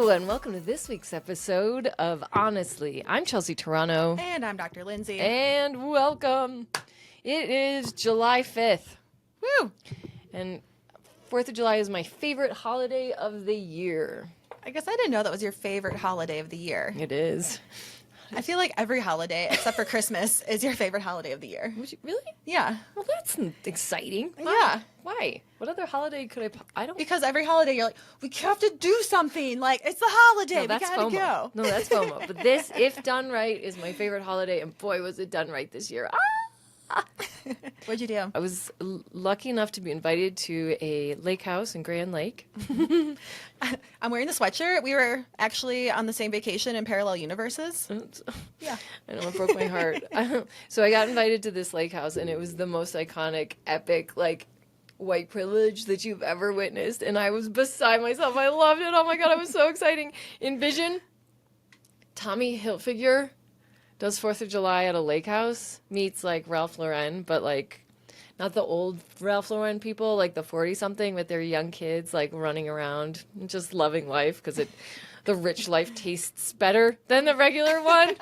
And welcome to this week's episode of Honestly. I'm Chelsea Toronto. And I'm Dr. Lindsay. And welcome. It is July 5th. Woo! And 4th of July is my favorite holiday of the year. I guess I didn't know that was your favorite holiday of the year. It is. I feel like every holiday, except for Christmas, is your favorite holiday of the year. Really? Yeah. Well, that's exciting. Yeah. Why? What other holiday could I don't... Because every holiday you're like, we have to do something. Like, it's the holiday. No, we that's gotta FOMO. go. No, that's FOMO. But this, if done right, is my favorite holiday. And boy, was it done right this year. What'd you do? I was lucky enough to be invited to a lake house in Grand Lake. I'm wearing the sweatshirt. We were actually on the same vacation in parallel universes. Yeah. I know, it broke my heart. So I got invited to this lake house, and it was the most iconic, epic, like, white privilege that you've ever witnessed. And I was beside myself. I loved it. Oh my God, it was so exciting. Envision Tommy Hilfiger does 4th of July at a lake house, meets like Ralph Lauren, but like not the old Ralph Lauren people, like the 40-something with their young kids like running around and just loving life because the rich life tastes better than the regular one.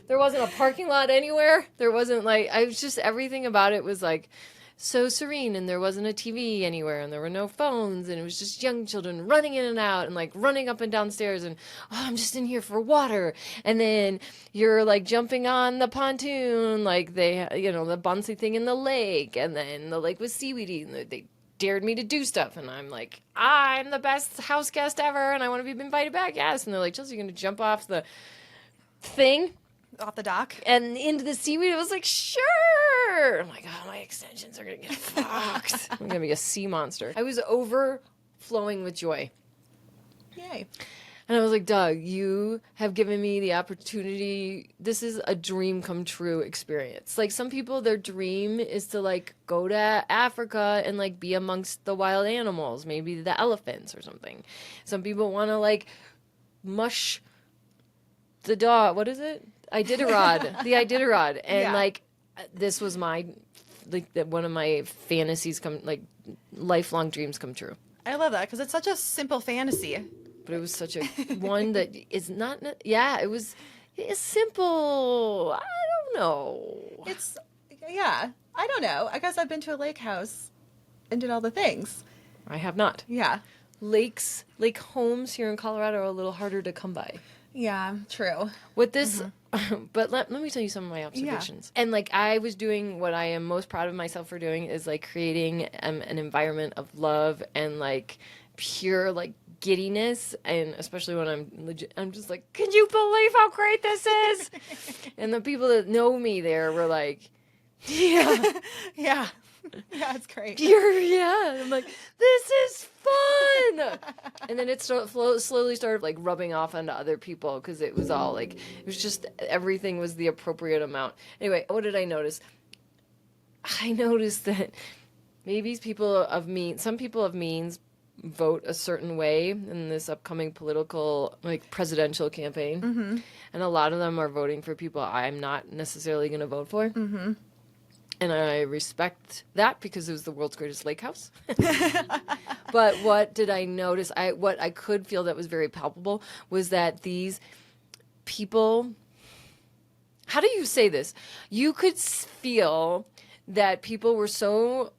There wasn't a parking lot anywhere. There wasn't like, I was just, everything about it was like so serene, and there wasn't a TV anywhere, and there were no phones, and it was just young children running in and out and like running up and down stairs, and I'm just in here for water. And then you're like jumping on the pontoon, like they, the bouncy thing in the lake, and then the lake was seaweedy, and they dared me to do stuff, and I'm like, I'm the best house guest ever, and I want to be invited back. Yes. And they're like, Chelsea, you're gonna jump off the thing Off the dock. and into the seaweed. I was like, sure. I'm like, oh, my extensions are going to get fucked. I'm going to be a sea monster. I was overflowing with joy. Yay. And I was like, Doug, you have given me the opportunity. This is a dream come true experience. Like, some people, their dream is to like go to Africa and like be amongst the wild animals, maybe the elephants or something. Some people want to like mush the dog. What is it? Iditarod. The Iditarod. And Yeah. like, this was my, like, one of my fantasies lifelong dreams come true. I love that because it's such a simple fantasy. But it was such a one that is not, it's simple. I don't know. Yeah. I don't know. I guess I've been to a lake house and did all the things. I have not. Yeah. Lake homes here in Colorado are a little harder to come by. Yeah, true. With this, but let me tell you some of my observations. Yeah. And like, I was doing what I am most proud of myself for doing is like creating an environment of love and like pure like giddiness, and especially when I'm just like, can you believe how great this is? And the people that know me there were like, yeah. Yeah. Yeah, it's great. I'm like, this is fun. And then it slowly started like rubbing off onto other people because it was all like, it was just, everything was the appropriate amount. Anyway, what did I notice? I noticed that maybe some people of means vote a certain way in this upcoming political, like, presidential campaign. Mm-hmm. And a lot of them are voting for people I'm not necessarily going to vote for. Mm-hmm. And I respect that because it was the world's greatest lake house. But what did I notice? What I could feel that was very palpable was that these people, how do you say this? You could feel that people were so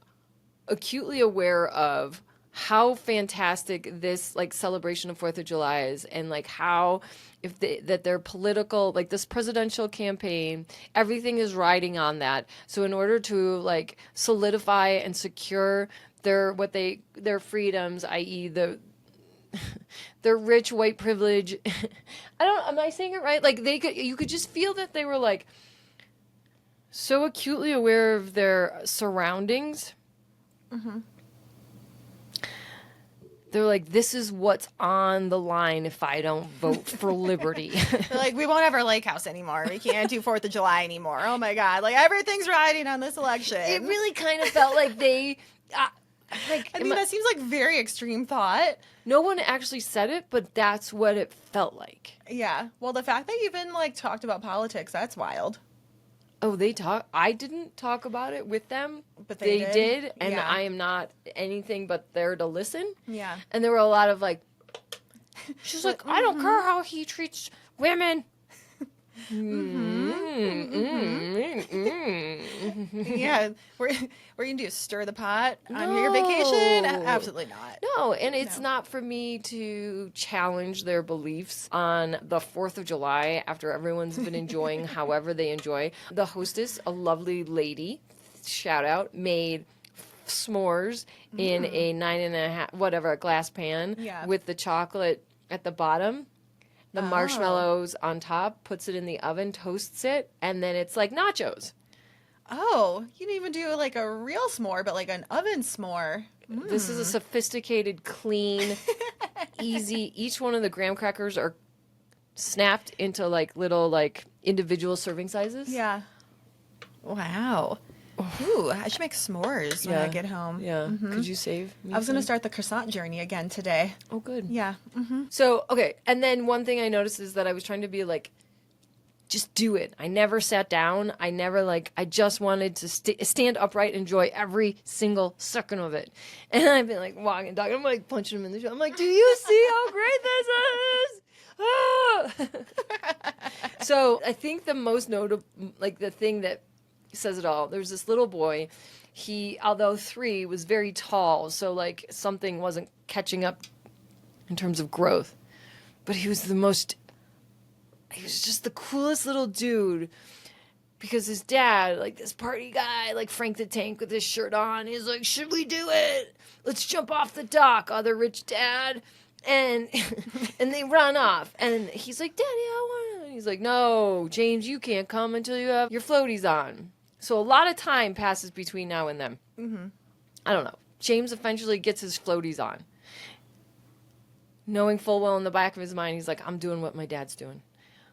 acutely aware of how fantastic this like celebration of 4th of July is, and like how that their political, like this presidential campaign, everything is riding on that. So in order to like solidify and secure their freedoms, i.e. their rich white privilege, am I saying it right? Like you could just feel that they were like so acutely aware of their surroundings. Mm-hmm. They're like, this is what's on the line if I don't vote for liberty. They're like, we won't have our lake house anymore. We can't do 4th of July anymore. Oh my God. Like, everything's riding on this election. It really kind of felt like they... that seems like very extreme thought. No one actually said it, but that's what it felt like. Yeah. Well, the fact that you even like talked about politics, that's wild. Oh, I didn't talk about it with them, but they did. And yeah. I am not anything but there to listen. Yeah. And there were a lot of like, She's like, I don't care how he treats women. Yeah, we're gonna do stir the pot on your vacation? Absolutely not. No, and it's not for me to challenge their beliefs on the 4th of July after everyone's been enjoying however they enjoy. The hostess, a lovely lady, shout out, made s'mores in a 9.5 whatever glass pan with the chocolate at the bottom. The marshmallows on top, puts it in the oven, toasts it, and then it's like nachos. Oh, you didn't even do like a real s'more, but like an oven s'more. This is a sophisticated, clean, easy. Each one of the graham crackers are snapped into like little like individual serving sizes. Yeah. Wow. Ooh, I should make s'mores when I get home. Yeah. Could you save me I was going to some? start the croissant journey again today. Oh, good. Yeah. So, okay. And then one thing I noticed is that I was trying to be like, just do it. I never sat down. I never like, I just wanted to stand upright, enjoy every single second of it. And I've been like walking, talking. I'm like punching him in the shoulder. I'm like, do you see how great this is? Ah! So I think the most notable, like the thing that says it all, there's this little boy. He, although 3, was very tall. So like something wasn't catching up in terms of growth. But he was just the coolest little dude because his dad, like this party guy, like Frank the Tank with his shirt on, he's like, should we do it? Let's jump off the dock, other rich dad. And and they run off. And he's like, Daddy, I want to. He's like, no, James, you can't come until you have your floaties on. So a lot of time passes between now and then. I don't know. James eventually gets his floaties on. Knowing full well in the back of his mind, he's like, I'm doing what my dad's doing.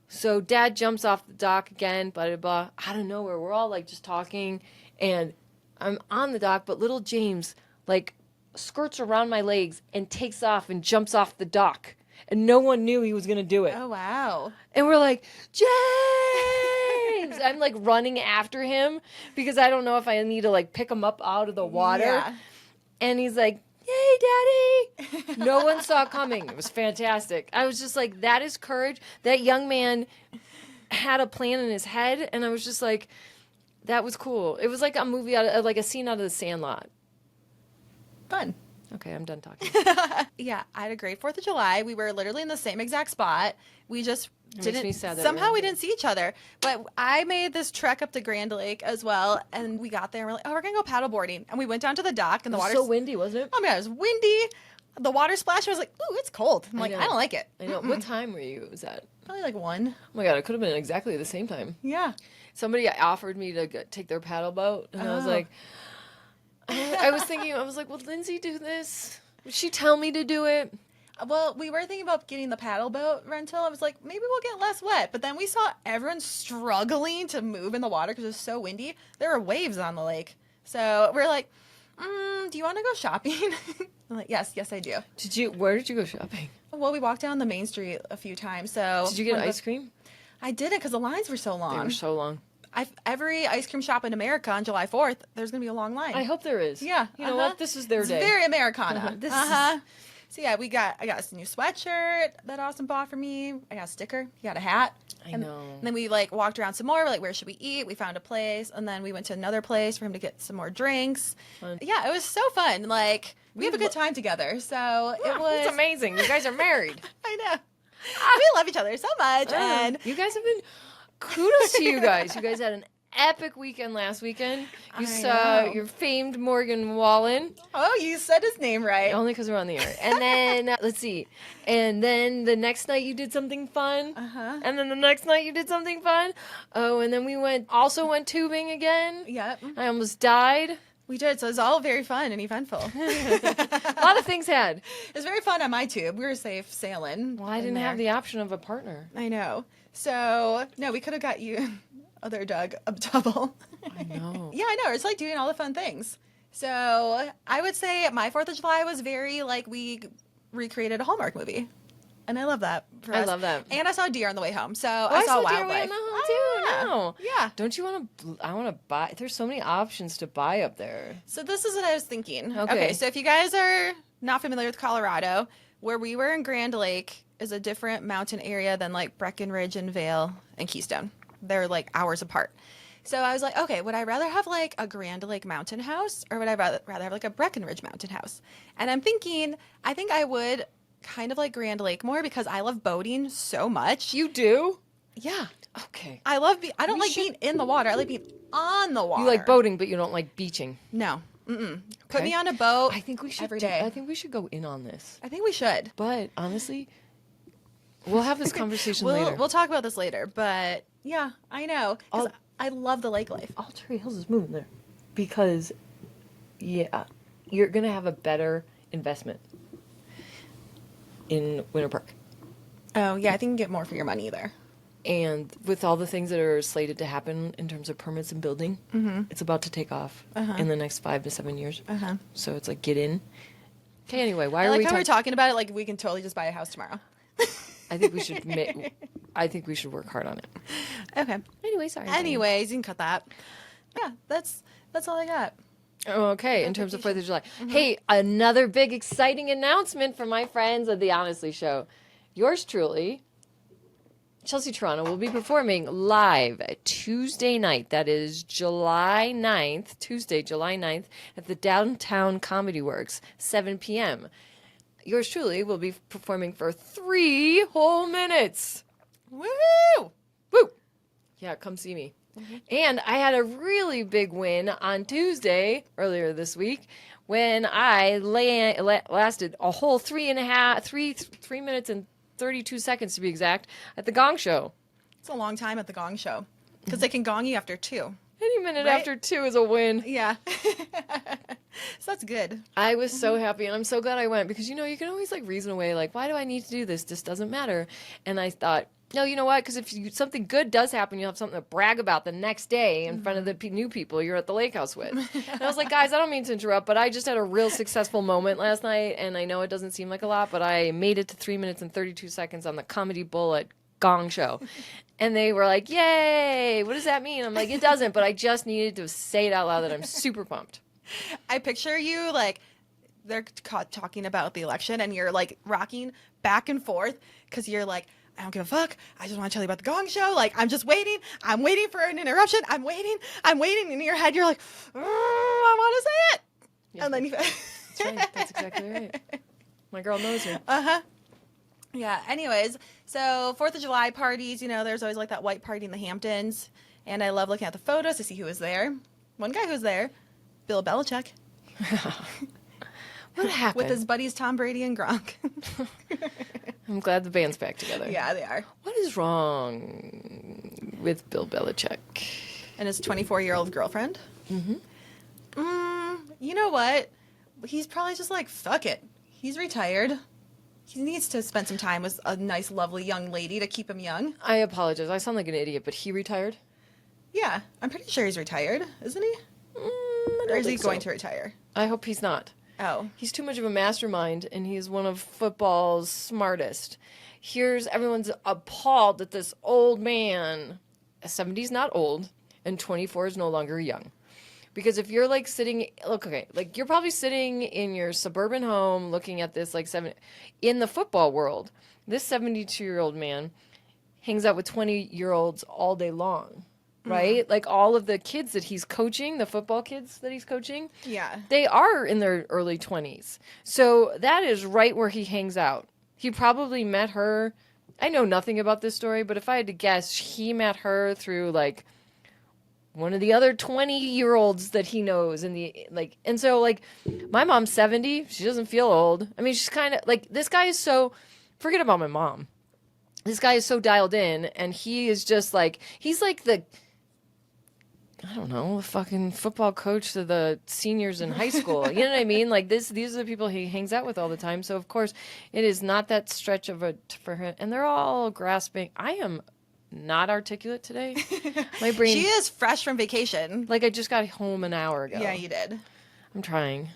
So dad jumps off the dock again, blah, blah, blah, out of nowhere. We're all like just talking and I'm on the dock, but little James like skirts around my legs and takes off and jumps off the dock. And no one knew he was going to do it. Oh, wow. And we're like, James! I'm like running after him because I don't know if I need to like pick him up out of the water. Yeah. And he's like, yay, Daddy! No one saw it coming. It was fantastic. I was just like, that is courage. That young man had a plan in his head, and I was just like, that was cool. It was like a movie, like a scene out of The Sandlot. Fun. Okay, I'm done talking. Yeah, I had a great 4th of July. We were literally in the same exact spot. We just makes me sad that somehow we're- we didn't see each other. But I made this trek up to Grand Lake as well, and we got there and we're like, oh, we're going to go paddleboarding. And we went down to the dock, and the It was water so windy, wasn't it? Oh, man, it was windy. The water splash, I was like, ooh, it's cold. I'm like, I don't like it. I know. What time were you? Was that? Probably like 1. Oh my God, it could have been exactly the same time. Yeah. Somebody offered me to take their paddle boat, and I was like, I was thinking, I was like, would Lindsay do this? Would she tell me to do it? Well, we were thinking about getting the paddle boat rental. I was like, maybe we'll get less wet. But then we saw everyone struggling to move in the water because it was so windy. There were waves on the lake. So we're like, do you want to go shopping? I'm like, yes, I do. Where did you go shopping? Well, we walked down the main street a few times. So Did you get ice cream? I didn't because the lines were so They long. were so long. Every ice cream shop in America on July 4th, there's going to be a long line. I hope there is. Yeah. You know what? This is their It's day. very Americana. This So yeah, I got a new sweatshirt that Austin bought for me. I got a sticker. He got a hat. I know. And then we like walked around some more. We're like, where should we eat? We found a place, and then we went to another place for him to get some more drinks. Fun. Yeah, it was so fun. Like we have a good time together. So it was It's amazing. You guys are married. I know. We love each other so much, and You guys have been. Kudos to you guys. You guys had an epic weekend last weekend. You I saw know. your famed Morgan Wallen. oh, you said his name right. Only because we're on the air. And then, let's see. And then the next night you did something fun. Uh-huh. And then the next night you did something fun. Oh, and then we went tubing again. Yep, I almost died. we did. So it was all very fun and eventful. A lot of things had. It was very fun on my tube. We were safe sailing. Well, I in didn't there. have the option of a partner. I know. So no, we could have got you, other Doug, a double. I know. Yeah, I know. It's like doing all the fun things. So I would say my 4th of July was very like we recreated a Hallmark movie. And I love that. For I us. love that. And I saw a deer on the way home. So Oh, I saw deer wildlife. way on the home Oh, too. yeah. No. Yeah. Don't you want to? I want to buy. There's so many options to buy up there. So this is what I was thinking. Okay. So if you guys are not familiar with Colorado, where we were in Grand Lake is a different mountain area than like Breckenridge and Vail and Keystone. They're like hours apart. So I was like, okay, would I rather have like a Grand Lake mountain house or would I rather have like a Breckenridge mountain house? And I'm thinking, I think I would kind of like Grand Lake more because I love boating so much. You do? Yeah. Okay. I love I don't like being in the water. I like being on the water. You like boating, but you don't like beaching. No. Put Okay. me on a boat. I think we should every day. I think we should go in on this. I think we should. But honestly, we'll have this conversation later. We'll talk about this later. But yeah, I know. 'Cause I love the lake life. All Cherry Hills is moving there. Because, yeah, you're going to have a better investment in Winter Park. Oh, yeah. I think you can get more for your money there. And with all the things that are slated to happen in terms of permits and building, it's about to take off in the next 5 to 7 years. So it's like, get in. Okay, anyway, why I are like we how we're talking about it like we can totally just buy a house tomorrow. I think we should I think we should work hard on it. Okay. Anyway, sorry. Anyways, you can cut that. Yeah, that's all I got. Okay, in terms of 4th of July. Hey, another big exciting announcement from my friends at the Honestly Show. Yours truly, Chelsea Toronto, will be performing live Tuesday night. That is July 9th, Tuesday, July 9th, at the Downtown Comedy Works, 7 p.m. Yours truly will be performing for 3 whole minutes. Woo! Woo! Yeah, come see me. And I had a really big win on Tuesday, earlier this week, when I lasted a whole 3 minutes and 32 seconds to be exact, at the Gong Show. It's a long time at the Gong Show. Because they can gong you after 2. Any minute Right? after 2 is a win. Yeah. So that's good. I was so happy, and I'm so glad I went, because, you know, you can always, like, reason away, like, why do I need to do this? This doesn't matter. And I thought, no, you know what? Because if something good does happen, you'll have something to brag about the next day in front of the new people you're at the lake house with. And I was like, guys, I don't mean to interrupt, but I just had a real successful moment last night, and I know it doesn't seem like a lot, but I made it to 3 minutes and 32 seconds on the Comedy Bullet Gong Show. And they were like, yay, what does that mean? I'm like, it doesn't, but I just needed to say it out loud that I'm super pumped. I picture you like they're talking about the election and you're like rocking back and forth because you're like, I don't give a fuck. I just want to tell you about the Gong Show. Like, I'm just waiting. I'm waiting for an interruption. I'm waiting. And in your head, you're like, I want to say it. Yeah, and then you. That's right. That's exactly right. My girl knows me. Yeah. Anyways, so 4th of July parties, you know, there's always like that white party in the Hamptons. And I love looking at the photos to see who was there. One guy who was there, Bill Belichick. What happened? With his buddies Tom Brady and Gronk. I'm glad the band's back together. Yeah, they are. What is wrong with Bill Belichick? And his 24-year-old girlfriend. You know what? He's probably just like, fuck it. He's retired. He needs to spend some time with a nice, lovely young lady to keep him young. I apologize. I sound like an idiot, but he retired? Yeah, I'm pretty sure he's retired, isn't he? Or is he going to retire? I hope he's not. Oh. He's too much of a mastermind, and he's one of football's smartest. Everyone's appalled that this old man, 70's not old, and 24 is no longer young. Because if you're like like you're probably sitting in your suburban home looking at this like in the football world, this 72-year-old man hangs out with 20-year-olds all day long. Right? Like all of the kids that he's coaching, the football kids that he's coaching, Yeah. they are in their early 20s. So that is right where he hangs out. He probably met her. I know nothing about this story, but if I had to guess, he met her through like one of the other 20-year-olds that he knows and so like my mom's 70, she doesn't feel old. I mean, she's kind of like, this guy is so, forget about my mom. This guy is so dialed in, and he is just like, he's like the, I don't know, the fucking football coach to the seniors in high school. You know what I mean? Like these are the people he hangs out with all the time. So of course it is not that stretch for him. And they're all grasping. I am not articulate today. My brain. She is fresh from vacation. Like I just got home an hour ago. Yeah, you did. I'm trying.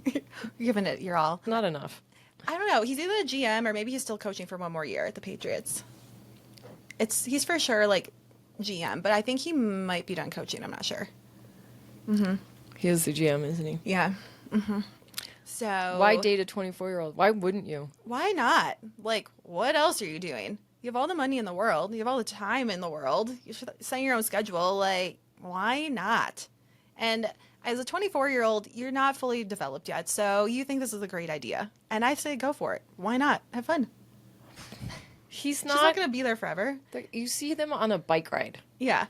You're giving it your all. Not enough. I don't know. He's either a GM or maybe he's still coaching for one more year at the Patriots. He's for sure like GM, but I think he might be done coaching. I'm not sure. He is the GM, isn't he? Yeah. So Why date a 24-year-old? Why wouldn't you? why not? Like, what else are you doing? You have all the money in the world. You have all the time in the world. You should set your own schedule. Like, why not? And as a 24-year-old, you're not fully developed yet. So you think this is a great idea. And I say go for it. Why not? Have fun. She's She's not not. going to be there forever. You see them on a bike ride. Yeah.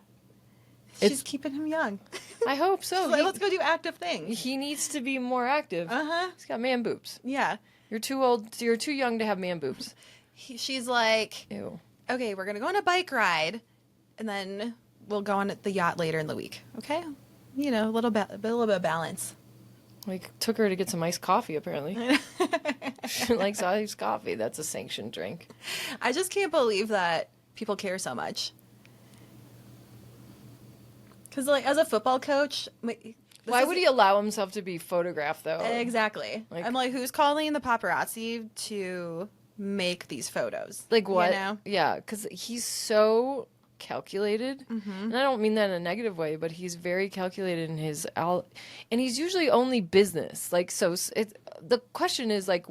It's- She's keeping him young. I hope so. She's like, let's go do active things. He needs to be more active. Uh-huh. He's got man boobs. Yeah. You're too old. You're too young to have man boobs. She's like, Ew. okay, we're going to go on a bike ride. And then we'll go on the yacht later in the week. Okay? You know, a little bit of balance. Like, took her to get some iced coffee, apparently. She likes iced coffee. That's a sanctioned drink. I just can't believe that people care so much. Because, like, as a football coach, Why would he allow himself to be photographed, though? Exactly. Like- I'm like, who's calling the paparazzi to make these photos? Like, what? You know? Yeah, because he's so calculated. And I don't mean that in a negative way, but he's very calculated in his... and he's usually only business. Like, so the question is, like,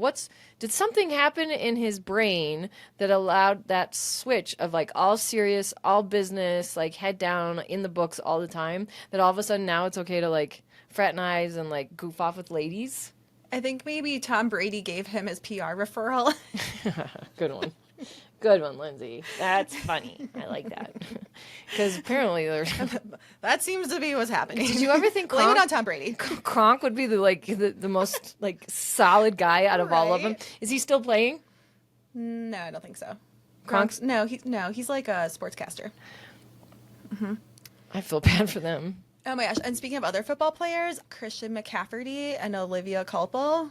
did something happen in his brain that allowed that switch of, like, all serious, all business, like, head down, in the books all the time, that all of a sudden now it's okay to, like, fraternize and, like, goof off with ladies? I think maybe Tom Brady gave him his PR referral. Good one. Good one, Lindsay. That's funny. I like that. Because apparently there's... That seems to be what's happening. Did you ever think Blame it Kronk- on Tom Brady. Kronk would be the most like solid guy out of all of them? Right. Is he still playing? No, I don't think so. Kronk's- He's like a sportscaster. I feel bad for them. Oh my gosh. And speaking of other football players, Christian McCaffrey and Olivia Culpo.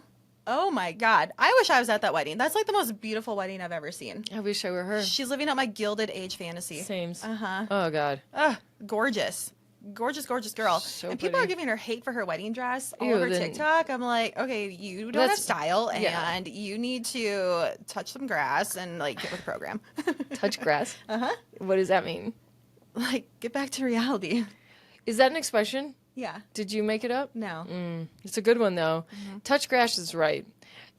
Oh my God. I wish I was at that wedding. That's like the most beautiful wedding I've ever seen. I wish I were her. She's living out my Gilded Age fantasy. Sames. Uh-huh. Oh God. Ugh, gorgeous. Gorgeous, gorgeous girl. So and people pretty. are giving her hate for her wedding dress all Ew, over then- TikTok. I'm like, okay, you don't have That's- style and yeah. you need to touch some grass and like get with the program. Touch grass. Uh-huh. What does that mean? Like, get back to reality. Is that an expression? Yeah. Did you make it up? No. It's a good one though. Touch grass is right.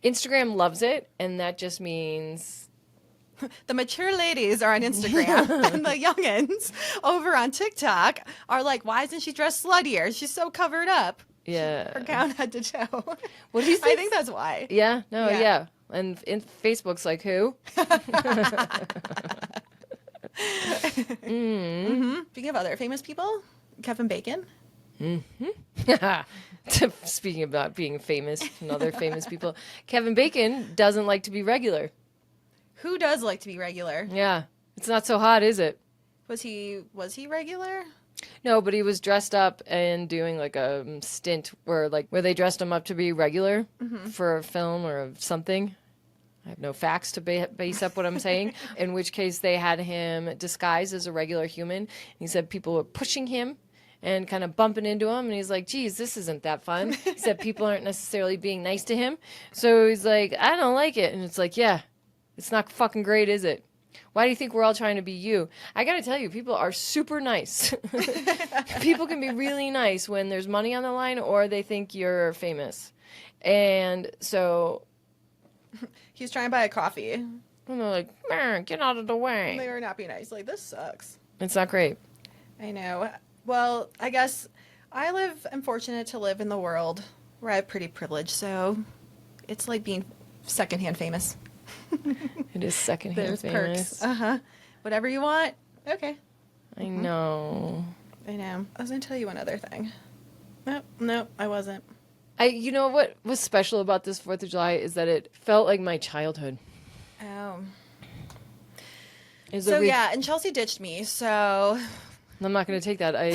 Instagram loves it, and that just means The mature ladies are on Instagram and the youngins over on TikTok are like, why isn't she dressed sluttier? She's so covered up. yeah. Her gown head to toe. What do you I think? think that's why. Yeah. No. Yeah. Yeah. And Facebook's like who? Speaking of other famous people, Kevin Bacon. Speaking about being famous and other famous people, Kevin Bacon doesn't like to be regular. Who does like to be regular? Yeah. It's not so hot, is it? Was he regular? No, but he was dressed up and doing like a stint where they dressed him up to be regular for a film or something. I have no facts to base up what I'm saying. In which case they had him disguised as a regular human. He said people were pushing him and kind of bumping into him. And he's like, geez, this isn't that fun. He said people aren't necessarily being nice to him. So he's like, I don't like it. And it's like, yeah, it's not fucking great, is it? Why do you think we're all trying to be you? I got to tell you, people are super nice. People can be really nice when there's money on the line or they think you're famous. And so... He was trying to buy a coffee. And they're like, "Man, get out of the way." They were not being nice. Like, this sucks. It's not great. I know. Well, I guess I'm fortunate to live in the world where I have pretty privilege. So it's like being secondhand famous. It is secondhand There's famous. perks. Uh-huh. Whatever you want. Okay. I know. I know. I was going to tell you one other thing. Nope, I wasn't. You know what was special about this 4th of July is that it felt like my childhood. Oh. Is So, yeah, and Chelsea ditched me, so... I'm not going to take that. I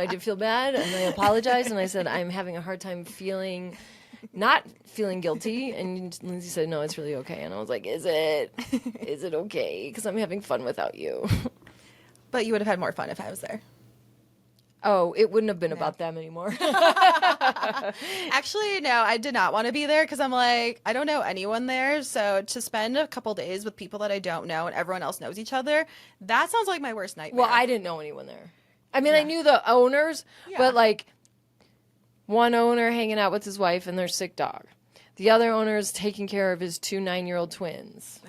did feel bad, and I apologized, and I said I'm having a hard time not feeling guilty, and Lindsay said, no, it's really okay, and I was like, is it okay? Because I'm having fun without you. But you would have had more fun if I was there. Oh, it wouldn't have been about them anymore. Actually, no, I did not want to be there because I'm like, I don't know anyone there. So to spend a couple days with people that I don't know and everyone else knows each other, that sounds like my worst nightmare. Well, I didn't know anyone there. I mean, I knew the owners, Yeah. but One owner hanging out with his wife and their sick dog. The other owner is taking care of his 2 9-year-old twins.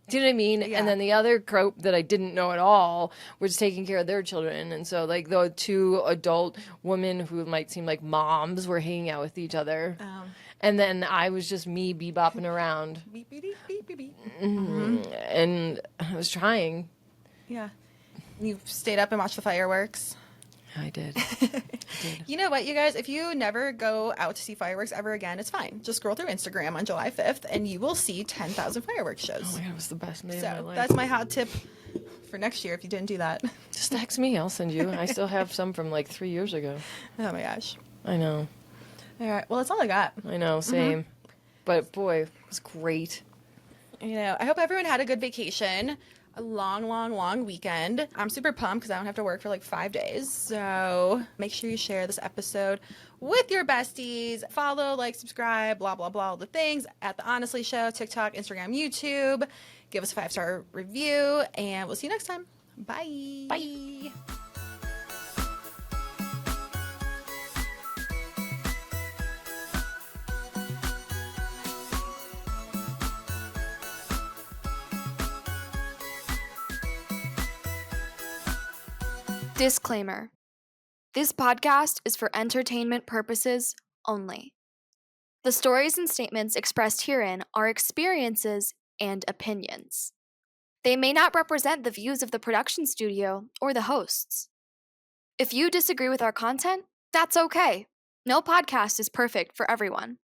Do you know what I mean? Yeah. And then the other group that I didn't know at all was taking care of their children. And so, like, the 2 adult women who might seem like moms were hanging out with each other. And then I was just me bebopping around. Beep, beep, beep, beep, beep, beep. And I was trying. Yeah. You stayed up and watched the fireworks. I did. You know what, you guys? If you never go out to see fireworks ever again, it's fine. Just scroll through Instagram on July 5th and you will see 10,000 fireworks shows. Oh my God, it was the best day of my So life. that's my hot tip for next year if you didn't do that. Just text me. I'll send you. I still have some from like 3 years ago. Oh my gosh. I know. All right. Well, that's all I got. I know. Same. But boy, it was great. You know, I hope everyone had a good vacation. A long, long, long weekend. I'm super pumped because I don't have to work for like 5 days. So make sure you share this episode with your besties. Follow, like, subscribe, blah, blah, blah, all the things at The Honestly Show, TikTok, Instagram, YouTube. Give us a 5-star review, and we'll see you next time. Bye. Bye. Disclaimer. This podcast is for entertainment purposes only. The stories and statements expressed herein are experiences and opinions. They may not represent the views of the production studio or the hosts. If you disagree with our content, that's okay. No podcast is perfect for everyone.